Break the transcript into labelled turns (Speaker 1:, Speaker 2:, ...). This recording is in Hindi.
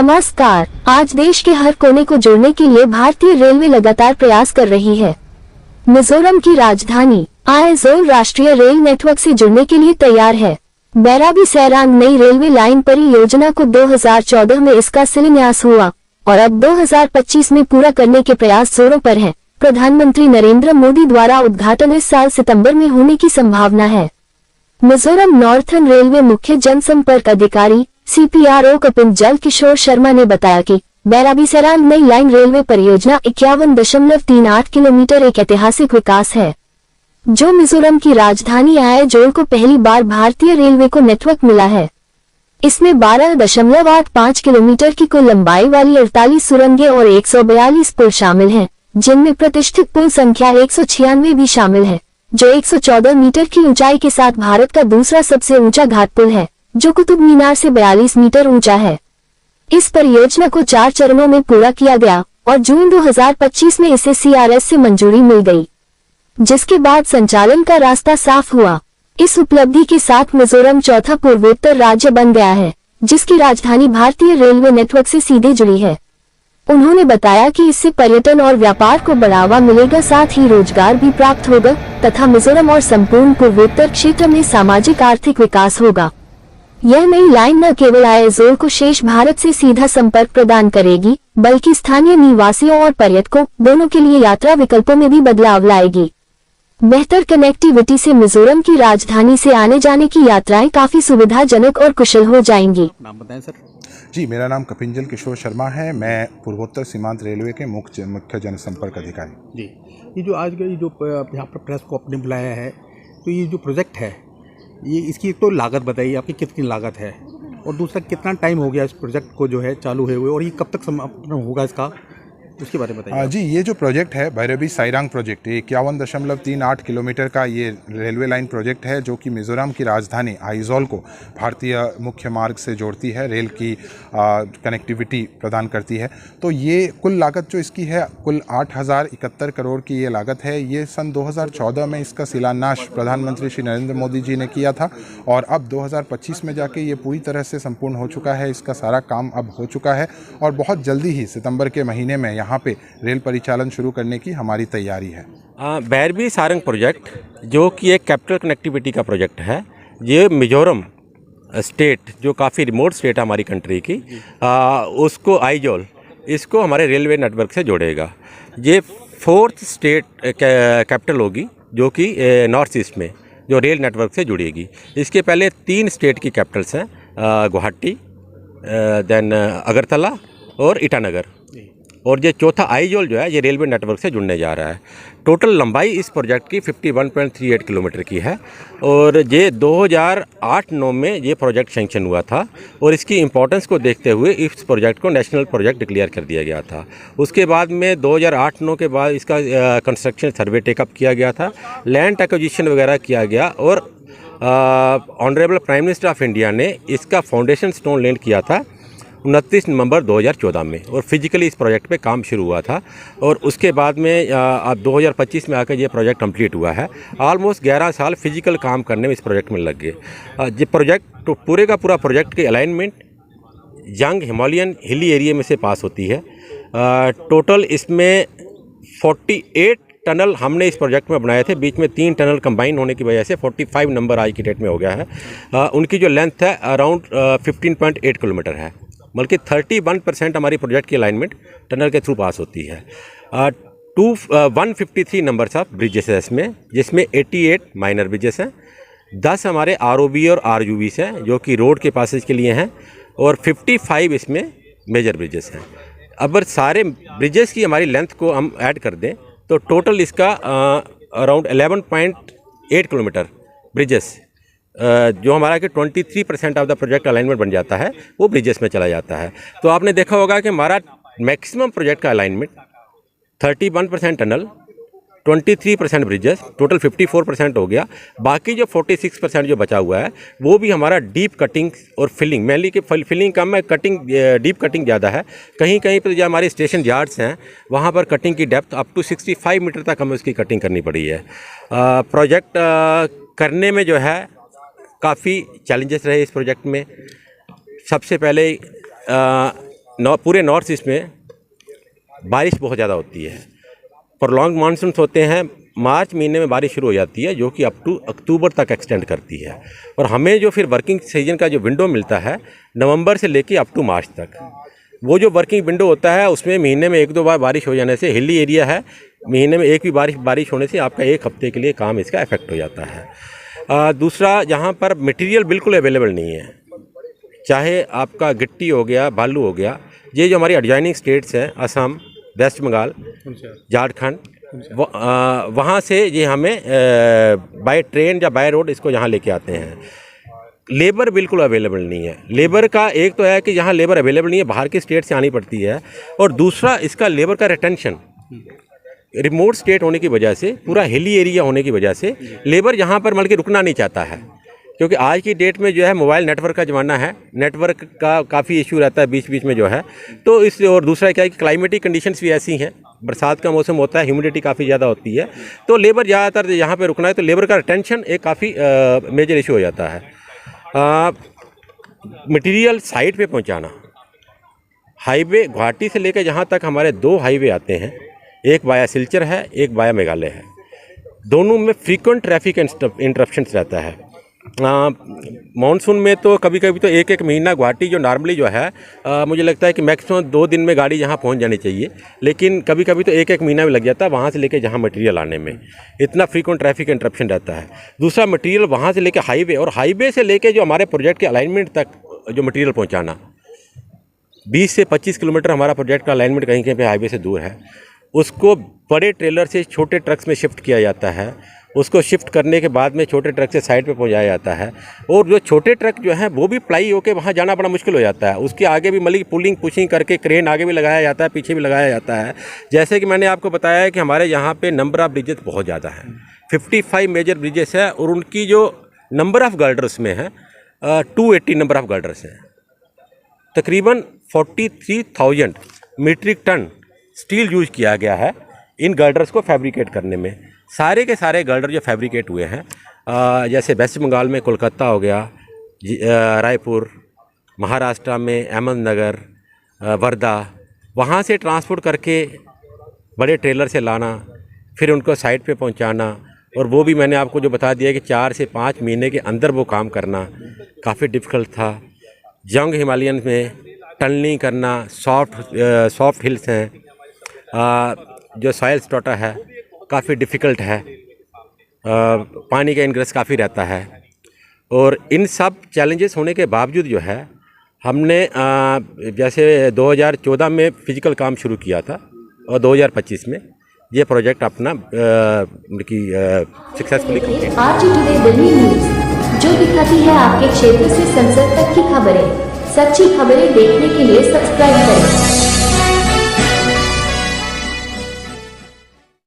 Speaker 1: नमस्कार। आज देश के हर कोने को जोड़ने के लिए भारतीय रेलवे लगातार प्रयास कर रही है। मिजोरम की राजधानी आइजोल राष्ट्रीय रेल नेटवर्क से जुड़ने के लिए तैयार है। बैराबी सैरांग नई रेलवे लाइन परियोजना को 2014 में इसका शिलान्यास हुआ और अब 2025 में पूरा करने के प्रयास जोरों पर हैं। प्रधानमंत्री नरेंद्र मोदी द्वारा उद्घाटन इस साल सितंबर में होने की संभावना है। मिजोरम नॉर्थर्न रेलवे मुख्य जनसंपर्क अधिकारी CPRO कपिंजल किशोर शर्मा ने बताया कि बैराबी सैरांग नई लाइन रेलवे परियोजना 51.38 किलोमीटर एक ऐतिहासिक विकास है, जो मिजोरम की राजधानी आइजोल को पहली बार भारतीय रेलवे को नेटवर्क मिला है। इसमें 12.85 किलोमीटर की कुल लंबाई वाली 48 सुरंगें और 142 पुल शामिल हैं, जिनमें प्रतिष्ठित पुल संख्या 196 भी शामिल है, जो 114 मीटर की ऊंचाई के साथ भारत का दूसरा सबसे ऊंचा घाट पुल है, जो कुतुब मीनार से 42 मीटर ऊंचा है। इस परियोजना को 4 चरणों में पूरा किया गया और जून 2025 में इसे CRS से मंजूरी मिल गई, जिसके बाद संचालन का रास्ता साफ हुआ। इस उपलब्धि के साथ मिजोरम चौथा पूर्वोत्तर राज्य बन गया है, जिसकी राजधानी भारतीय रेलवे नेटवर्क से सीधे जुड़ी है। उन्होंने बताया कि इससे पर्यटन और व्यापार को बढ़ावा मिलेगा, साथ ही रोजगार भी प्राप्त होगा तथा मिजोरम और संपूर्ण पूर्वोत्तर क्षेत्र में सामाजिक आर्थिक विकास होगा। यह नई लाइन न केवल आइजोल को शेष भारत से सीधा संपर्क प्रदान करेगी, बल्कि स्थानीय निवासियों और पर्यटकों दोनों के लिए यात्रा विकल्पों में भी बदलाव लाएगी। बेहतर कनेक्टिविटी से मिजोरम की राजधानी से आने जाने की यात्राएं काफी सुविधाजनक और कुशल हो जाएंगी।
Speaker 2: नाम बताएं सर।
Speaker 3: जी, मेरा नाम कपिंजल किशोर शर्मा है। मैं पूर्वोत्तर सीमांत रेलवे के मुख्य जनसंपर्क अधिकारी।
Speaker 2: जी, ये जो आज का यहाँ पर प्रेस को आपने बुलाया है, तो ये जो प्रोजेक्ट है, ये इसकी एक तो लागत बताइए, आपकी कितनी लागत है, और दूसरा कितना टाइम हो गया इस प्रोजेक्ट को जो है चालू हुए और ये कब तक समापन होगा इसका, उसके बारे में बताइए।
Speaker 3: जी, ये जो प्रोजेक्ट है बैराबी सैरांग प्रोजेक्ट, ये 51.38 किलोमीटर का ये रेलवे लाइन प्रोजेक्ट है, जो कि मिजोरम की राजधानी आइजोल को भारतीय मुख्य मार्ग से जोड़ती है, रेल की कनेक्टिविटी प्रदान करती है। तो ये कुल लागत जो इसकी है, कुल 8,071 करोड़ की ये लागत है। ये सन 2014 में इसका शिलान्यास प्रधानमंत्री श्री नरेंद्र मोदी जी ने किया था और अब 2025 में जाके ये पूरी तरह से संपूर्ण हो चुका है। इसका सारा काम अब हो चुका है और बहुत जल्दी ही सितंबर के महीने में यहाँ पे रेल परिचालन शुरू करने की हमारी तैयारी है।
Speaker 4: बैराबी सैरांग प्रोजेक्ट जो कि एक कैपिटल कनेक्टिविटी का प्रोजेक्ट है, ये मिजोरम स्टेट जो काफ़ी रिमोट स्टेट है हमारी कंट्री की, उसको आइजोल इसको हमारे रेलवे नेटवर्क से जोड़ेगा। ये 4th स्टेट कैपिटल होगी जो कि नॉर्थ ईस्ट में जो रेल नेटवर्क से जुड़ेगी। इसके पहले 3 स्टेट की कैपिटल्स हैं, गुवाहाटी, देन अगरतला और ईटानगर, और ये चौथा आइजोल जो है ये रेलवे नेटवर्क से जुड़ने जा रहा है। टोटल लंबाई इस प्रोजेक्ट की 51.38 किलोमीटर की है और ये 2008-9 में ये प्रोजेक्ट सैंक्शन हुआ था और इसकी इंपॉर्टेंस को देखते हुए इस प्रोजेक्ट को नेशनल प्रोजेक्ट डिक्लेयर कर दिया गया था। उसके बाद में 2008-9 के बाद इसका कंस्ट्रक्शन सर्वे टेकअप किया गया था, लैंड एक्विजिशन वगैरह किया गया और honourable prime minister of India ने इसका फाउंडेशन स्टोन लैंड किया था 29 नवंबर 2014 में और फिजिकली इस प्रोजेक्ट पे काम शुरू हुआ था और उसके बाद में अब 2025 में आकर ये प्रोजेक्ट कंप्लीट हुआ है। ऑलमोस्ट 11 साल फिजिकल काम करने में इस प्रोजेक्ट में लग गए। ये प्रोजेक्ट तो पूरे का पूरा प्रोजेक्ट की alignment young Himalayan hilly area में से पास होती है। टोटल इसमें 48 टनल हमने इस प्रोजेक्ट में बनाए थे, बीच में 3 टनल कंबाइन होने की वजह से 45 नंबर आज की डेट में हो गया है। उनकी जो लेंथ है अराउंड 15.8 किलोमीटर है, बल्कि 31% हमारी प्रोजेक्ट की अलाइनमेंट टनल के थ्रू पास होती है। 153 नंबर्स ऑफ ब्रिजेस है इसमें, जिसमें 88 माइनर ब्रिजेस हैं, 10 हमारे ROB और RUBs हैं जो कि रोड के पासेज के लिए हैं और 55 इसमें मेजर ब्रिजेस हैं। अगर सारे ब्रिजेस की हमारी लेंथ को हम ऐड कर दें तो टोटल इसका अराउंड 11.8 किलोमीटर ब्रिजेस जो हमारा कि 23% ऑफ द प्रोजेक्ट अलाइनमेंट बन जाता है वो ब्रिजेस में चला जाता है। तो आपने देखा होगा कि हमारा मैक्सिमम प्रोजेक्ट का अलाइनमेंट 31% टनल, 23% ब्रिजेस, टोटल 54% हो गया। बाकी जो 46% जो बचा हुआ है वो भी हमारा डीप कटिंग और फिलिंग, मेनली कि फिलिंग कम है, कटिंग डीप कटिंग ज़्यादा है। कहीं कहीं पर जो हमारे स्टेशन यार्ड्स हैं वहाँ पर कटिंग की डेप्थ अप टू 65 मीटर तक हमें उसकी कटिंग करनी पड़ी है। प्रोजेक्ट करने में जो है काफ़ी चैलेंजेस रहे इस प्रोजेक्ट में। सबसे पहले पूरे नॉर्थ ईस्ट में बारिश बहुत ज़्यादा होती है। प्रोलॉन्ग मानसून्स होते हैं, मार्च महीने में बारिश शुरू हो जाती है जो कि अप टू अक्टूबर तक एक्सटेंड करती है, और हमें जो फिर वर्किंग सीजन का जो विंडो मिलता है नवंबर से लेके अप टू मार्च तक, वो जो वर्किंग विंडो होता है उसमें महीने में 1-2 बार बारिश हो जाने से, हिली एरिया है, महीने में एक भी बारिश होने से आपका 1 हफ्ते के लिए काम इसका इफेक्ट हो जाता है। दूसरा, यहाँ पर मटेरियल बिल्कुल अवेलेबल नहीं है, चाहे आपका गिट्टी हो गया, बालू हो गया, ये जो हमारी एडजॉइनिंग स्टेट्स हैं असम, वेस्ट बंगाल, झारखंड, वहाँ से ये हमें बाय ट्रेन या बाय रोड इसको यहाँ लेके आते हैं। लेबर बिल्कुल अवेलेबल नहीं है। लेबर का एक तो है कि यहाँ लेबर अवेलेबल नहीं है, बाहर के स्टेट से आनी पड़ती है, और दूसरा इसका लेबर का रिटेंशन, रिमोट स्टेट होने की वजह से, पूरा हिली एरिया होने की वजह से लेबर यहाँ पर मतलब कि रुकना नहीं चाहता है, क्योंकि आज की डेट में जो है मोबाइल नेटवर्क का ज़माना है, नेटवर्क का काफ़ी इशू रहता है बीच बीच में जो है, तो इस और दूसरा क्या है कि क्लाइमेटिक कंडीशंस भी ऐसी हैं, बरसात का मौसम होता है, ह्यूमिडिटी काफ़ी ज़्यादा होती है, तो लेबर ज़्यादातर यहाँ पे रुकना है, तो लेबर का रिटेंशन एक काफ़ी मेजर इशू हो जाता है। मटेरियल साइट पे पहुँचाना, हाईवे गुवाहाटी से लेकर जहाँ तक हमारे 2 हाईवे आते हैं, एक वाया सिलचर है, एक वाया मेघालय है, दोनों में फ्रीक्वेंट ट्रैफिक इंटरप्शंस रहता है। मानसून में तो कभी कभी तो 1-1 महीना गुवाहाटी जो नॉर्मली जो है मुझे लगता है कि मैक्सिमम 2 दिन में गाड़ी यहाँ पहुँच जानी चाहिए, लेकिन कभी कभी तो 1-1 महीना भी लग जाता है वहाँ से लेकर जहाँ मटेरियल आने में, इतना फ्रीक्वेंट ट्रैफिक इंटरप्शन रहता है। दूसरा, मटेरियल वहाँ से लेकर हाईवे, और हाईवे से लेकर जो हमारे प्रोजेक्ट के अलाइनमेंट तक जो मटेरियल पहुँचाना, 20 से 25 किलोमीटर हमारा प्रोजेक्ट का अलाइनमेंट कहीं कहीं पे हाईवे से दूर है, उसको बड़े ट्रेलर से छोटे ट्रक्स में शिफ्ट किया जाता है, उसको शिफ्ट करने के बाद में छोटे ट्रक से साइड पे पहुंचाया जाता है, और जो छोटे ट्रक जो हैं वो भी प्लाई होकर वहाँ जाना बड़ा मुश्किल हो जाता है, उसके आगे भी मतलब पुलिंग पुशिंग करके क्रेन आगे भी लगाया जाता है, पीछे भी लगाया जाता है। जैसे कि मैंने आपको बताया है कि हमारे यहाँ पे नंबर ऑफ़ ब्रिजेस बहुत ज़्यादा है, 55 मेजर ब्रिजेस है, और उनकी जो नंबर ऑफ़ गर्डर्स में है 280 नंबर ऑफ़ गर्डर्स हैं। तकरीबन 43,000 मीट्रिक टन स्टील यूज किया गया है इन गर्डर्स को फैब्रिकेट करने में। सारे के सारे गर्डर जो फैब्रिकेट हुए हैं, जैसे वेस्ट बंगाल में कोलकाता हो गया, रायपुर, महाराष्ट्र में अहमदनगर, वर्धा, वहाँ से ट्रांसपोर्ट करके बड़े ट्रेलर से लाना, फिर उनको साइट पे पहुँचाना, और वो भी मैंने आपको जो बता दिया कि 4 से 5 महीने के अंदर वो काम करना काफ़ी डिफ़िकल्ट था। जंग हिमालयन में टनलिंग करना, सॉफ्ट हिल्स हैं, जो सॉइल स्ट्रेटा है काफ़ी डिफ़िकल्ट है, पानी का इनग्रेस काफ़ी रहता है, और इन सब चैलेंजेस होने के बावजूद जो है हमने जैसे 2014 में फ़िज़िकल काम शुरू किया था, और 2025 में ये प्रोजेक्ट अपना successfully complete.
Speaker 1: RTToday Delhi news, जो दिखाती है आपके क्षेत्र से संसद तक की खबरें। सच्ची खबरें देखने के लिए सब्सक्राइब करें।